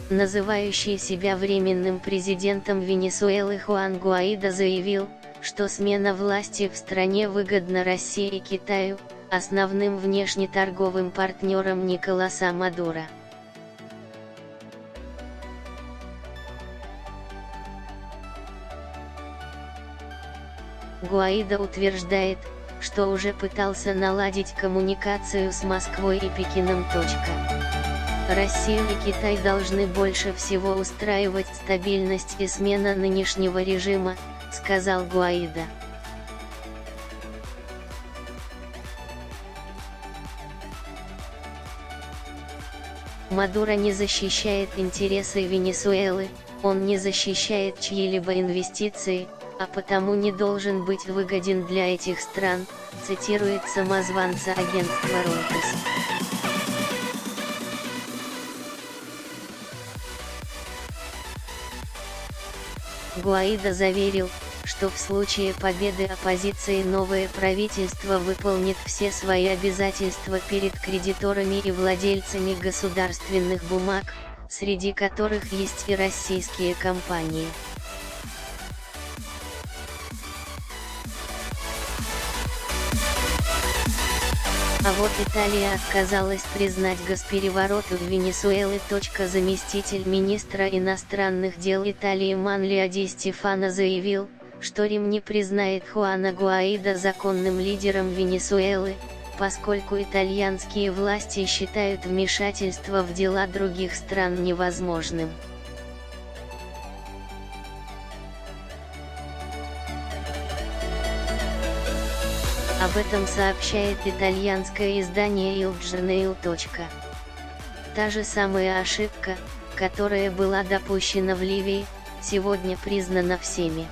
Называющий себя временным президентом Венесуэлы Хуан Гуаидо заявил, что смена власти в стране выгодна России и Китаю, основным внешнеторговым партнерам Николаса Мадуро. Гуаидо утверждает, что уже пытался наладить коммуникацию с Москвой и Пекином. Россию и Китай должны больше всего устраивать стабильность и смена нынешнего режима, сказал Гуаидо. Мадуро не защищает интересы Венесуэлы, он не защищает чьи-либо инвестиции, а потому не должен быть выгоден для этих стран, цитирует самозванца агентство Reuters. Гуаидо заверил, что в случае победы оппозиции новое правительство выполнит все свои обязательства перед кредиторами и владельцами государственных бумаг, среди которых есть и российские компании. А вот Италия отказалась признать госпереворот в Венесуэле. Заместитель министра иностранных дел Италии Манлио Ди Стефано заявил, что Рим не признает Хуана Гуаидо законным лидером Венесуэлы, поскольку итальянские власти считают вмешательство в дела других стран невозможным. Об этом сообщает итальянское издание Il Giornale. Та же самая ошибка, которая была допущена в Ливии, сегодня признана всеми.